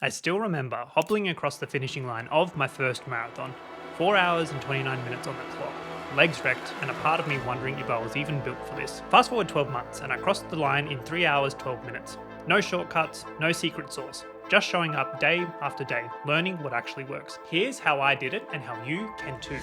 I still remember hobbling across the finishing line of my first marathon, 4 hours and 29 minutes on the clock, legs wrecked, and a part of me wondering if I was even built for this. Fast forward 12 months, and I crossed the line in 3 hours 12 minutes. No shortcuts, no secret sauce, just showing up day after day, learning what actually works. Here's how I did it and how you can too.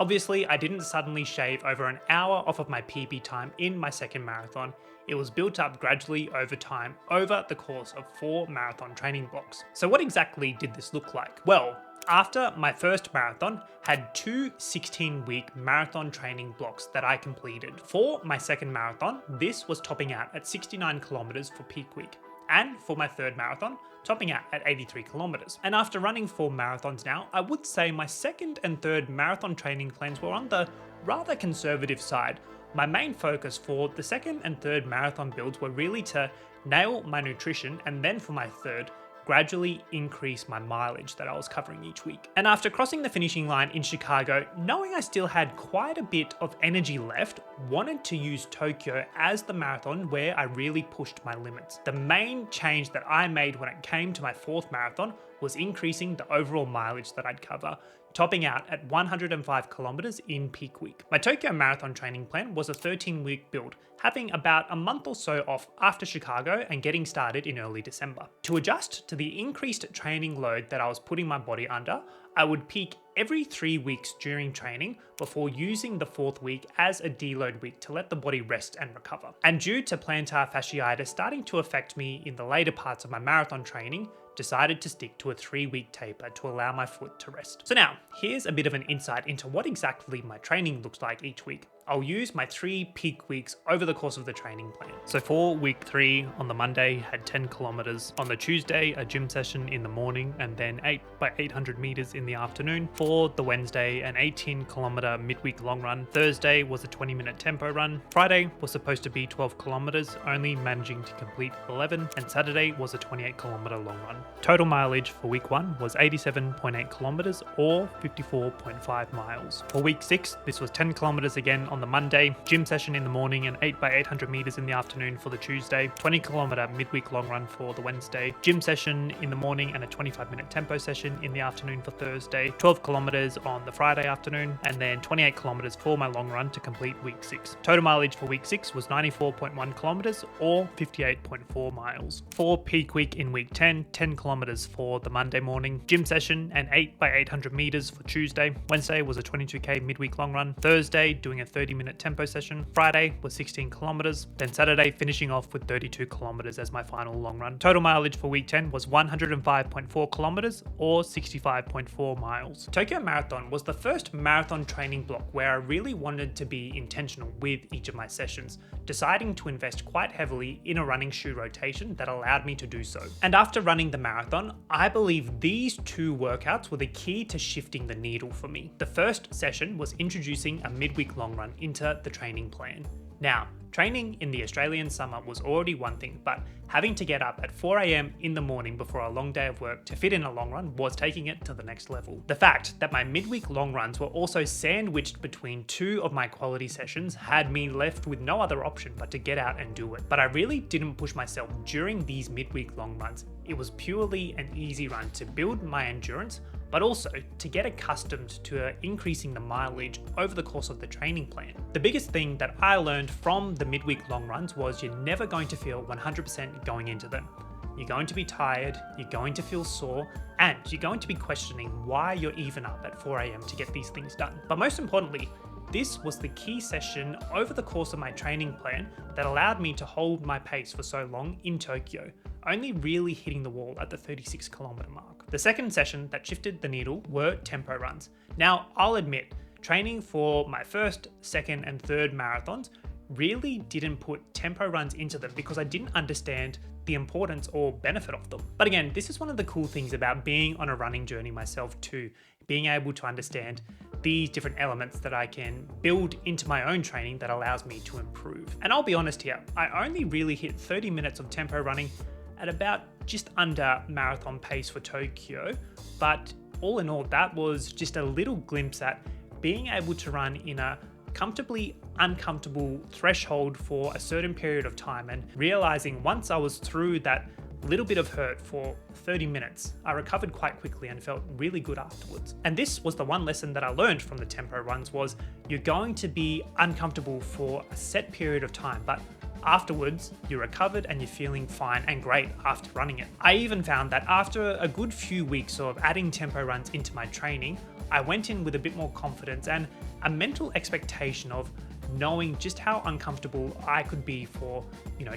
Obviously, I didn't suddenly shave over an hour off of my PB time in my second marathon. It was built up gradually over time, over the course of 4 marathon training blocks. So what exactly did this look like? Well, after my first marathon, had 2 16-week marathon training blocks that I completed. For my second marathon, this was topping out at 69 kilometers for peak week. And for my third marathon, topping out at 83 kilometers. And after running 4 marathons now, I would say my second and third marathon training plans were on the rather conservative side. My main focus for the second and third marathon builds were really to nail my nutrition, and then for my third, gradually increase my mileage that I was covering each week. And after crossing the finishing line in Chicago, knowing I still had quite a bit of energy left, wanted to use Tokyo as the marathon where I really pushed my limits. The main change that I made when it came to my fourth marathon was increasing the overall mileage that I'd cover, topping out at 105 kilometers in peak week. My Tokyo Marathon training plan was a 13-week build, having about a month or so off after Chicago and getting started in early December. To adjust to the increased training load that I was putting my body under, I would peak every 3 weeks during training before using the 4th week as a deload week to let the body rest and recover. And due to plantar fasciitis starting to affect me in the later parts of my marathon training, decided to stick to a 3-week taper to allow my foot to rest. So now, here's a bit of an insight into what exactly my training looks like each week. I'll use my 3 peak weeks over the course of the training plan. So for week 3, on the Monday, had 10 kilometers. On the Tuesday, a gym session in the morning, and then 8 by 800 meters in the afternoon. For the Wednesday, an 18 kilometer midweek long run. Thursday was a 20-minute tempo run. Friday was supposed to be 12 kilometers, only managing to complete 11. And Saturday was a 28 kilometer long run. Total mileage for week 1 was 87.8 kilometers or 54.5 miles. For week 6, this was 10 kilometers again on the Monday, gym session in the morning and 8 by 800 meters in the afternoon for the Tuesday, 20 kilometer midweek long run for the Wednesday, gym session in the morning and a 25-minute tempo session in the afternoon for Thursday, 12 kilometers on the Friday afternoon, and then 28 kilometers for my long run to complete week 6. Total mileage for week 6 was 94.1 kilometers or 58.4 miles. For peak week in week 10, 10 kilometers for the Monday morning, gym session and 8 by 800 meters for Tuesday. Wednesday was a 22k midweek long run. Thursday doing a 30-minute tempo session. Friday was 16 kilometers. Then Saturday finishing off with 32 kilometers as my final long run. Total mileage for week 10 was 105.4 kilometers or 65.4 miles. Tokyo Marathon was the first marathon training block where I really wanted to be intentional with each of my sessions, deciding to invest quite heavily in a running shoe rotation that allowed me to do so. And after running the marathon, I believe these 2 workouts were the key to shifting the needle for me. The first session was introducing a midweek long run into the training plan. Now, training in the Australian summer was already one thing, but having to get up at 4 a.m. in the morning before a long day of work to fit in a long run was taking it to the next level. The fact that my midweek long runs were also sandwiched between 2 of my quality sessions had me left with no other option but to get out and do it. But I really didn't push myself during these midweek long runs. It was purely an easy run to build my endurance, but also to get accustomed to increasing the mileage over the course of the training plan. The biggest thing that I learned from the midweek long runs was you're never going to feel 100% going into them. You're going to be tired, you're going to feel sore, and you're going to be questioning why you're even up at 4 a.m. to get these things done. But most importantly, this was the key session over the course of my training plan that allowed me to hold my pace for so long in Tokyo, only really hitting the wall at the 36 kilometer mark. The second session that shifted the needle were tempo runs. Now, I'll admit, training for my first, second, and third marathons really didn't put tempo runs into them because I didn't understand the importance or benefit of them. But again, this is one of the cool things about being on a running journey myself too, being able to understand these different elements that I can build into my own training that allows me to improve. And I'll be honest here, I only really hit 30 minutes of tempo running at about just under marathon pace for Tokyo, but all in all, that was just a little glimpse at being able to run in a comfortably uncomfortable threshold for a certain period of time, and realizing once I was through that little bit of hurt for 30 minutes, I recovered quite quickly and felt really good afterwards. And this was the one lesson that I learned from the tempo runs was you're going to be uncomfortable for a set period of time, but afterwards, you're recovered and you're feeling fine and great after running it. I even found that after a good few weeks of adding tempo runs into my training, I went in with a bit more confidence and a mental expectation of knowing just how uncomfortable I could be for,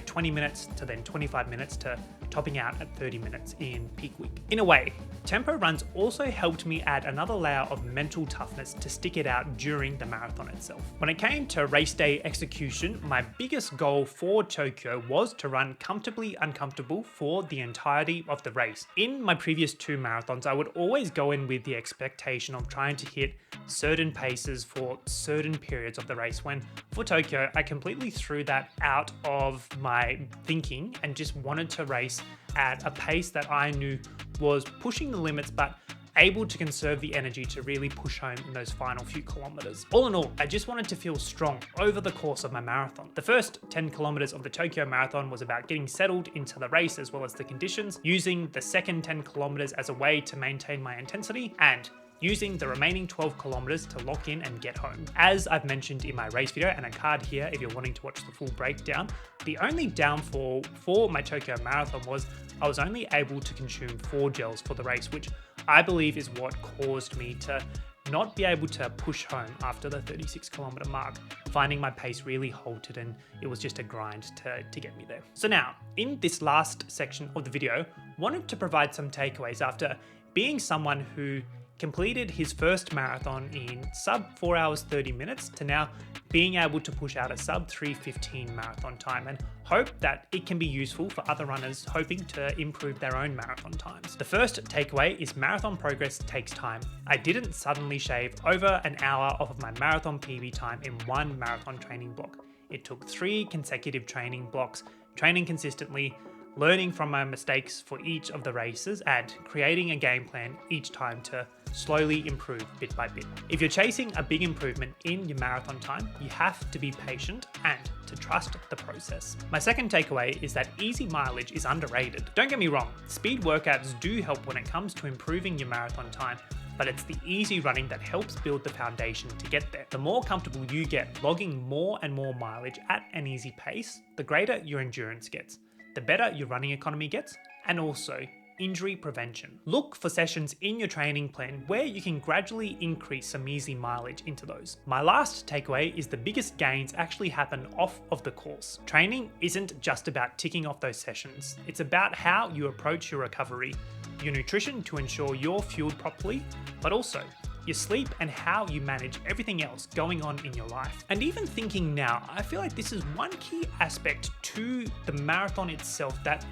20 minutes to then 25 minutes to topping out at 30 minutes in peak week. In a way, tempo runs also helped me add another layer of mental toughness to stick it out during the marathon itself. When it came to race day execution, my biggest goal for Tokyo was to run comfortably uncomfortable for the entirety of the race. In my previous 2 marathons, I would always go in with the expectation of trying to hit certain paces for certain periods of the race, when for Tokyo, I completely threw that out of my thinking and just wanted to race at a pace that I knew was pushing the limits, but able to conserve the energy to really push home in those final few kilometers. All in all, I just wanted to feel strong over the course of my marathon. The first 10 kilometers of the Tokyo Marathon was about getting settled into the race as well as the conditions, using the second 10 kilometers as a way to maintain my intensity, and using the remaining 12 kilometers to lock in and get home. As I've mentioned in my race video, and a card here if you're wanting to watch the full breakdown, the only downfall for my Tokyo Marathon was I was only able to consume 4 gels for the race, which I believe is what caused me to not be able to push home after the 36 kilometer mark, finding my pace really halted and it was just a grind to get me there. So now, in this last section of the video, wanted to provide some takeaways after being someone who completed his first marathon in sub 4 hours 30 minutes to now being able to push out a sub 3:15 marathon time, and hope that it can be useful for other runners hoping to improve their own marathon times. The first takeaway is marathon progress takes time. I didn't suddenly shave over an hour off of my marathon PB time in one marathon training block. It took 3 consecutive training blocks, training consistently, learning from my mistakes for each of the races, and creating a game plan each time to slowly improve bit by bit. If you're chasing a big improvement in your marathon time, you have to be patient and to trust the process. My second takeaway is that easy mileage is underrated. Don't get me wrong, speed workouts do help when it comes to improving your marathon time, but it's the easy running that helps build the foundation to get there. The more comfortable you get logging more and more mileage at an easy pace, the greater your endurance gets, the better your running economy gets, and also injury prevention. Look for sessions in your training plan where you can gradually increase some easy mileage into those. My last takeaway is the biggest gains actually happen off of the course. Training isn't just about ticking off those sessions. It's about how you approach your recovery, your nutrition to ensure you're fueled properly, but also your sleep and how you manage everything else going on in your life. And even thinking now, I feel like this is one key aspect to the marathon itself that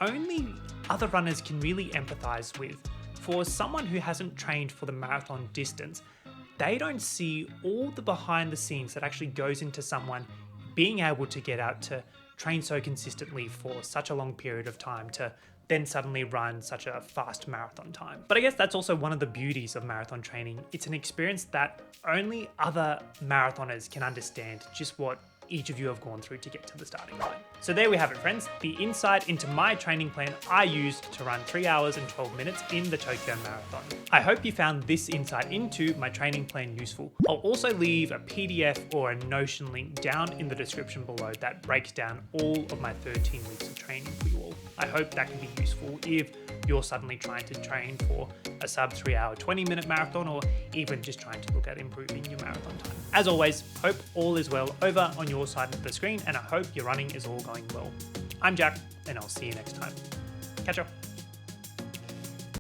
only other runners can really empathize with. For someone who hasn't trained for the marathon distance, they don't see all the behind the scenes that actually goes into someone being able to get out to train so consistently for such a long period of time to then suddenly run such a fast marathon time. But I guess that's also one of the beauties of marathon training. It's an experience that only other marathoners can understand just what each of you have gone through to get to the starting line. So there we have it, friends, the insight into my training plan I used to run 3 hours and 12 minutes in the Tokyo Marathon. I hope you found this insight into my training plan useful. I'll also leave a PDF or a Notion link down in the description below that breaks down all of my 13 weeks of training for you all. I hope that can be useful if you're suddenly trying to train for a sub 3 hour 20-minute marathon, or even just trying to look at improving your marathon time. As always, hope all is well over on your side of the screen, and I hope your running is all going well. I'm Jack, and I'll see you next time. Catch ya.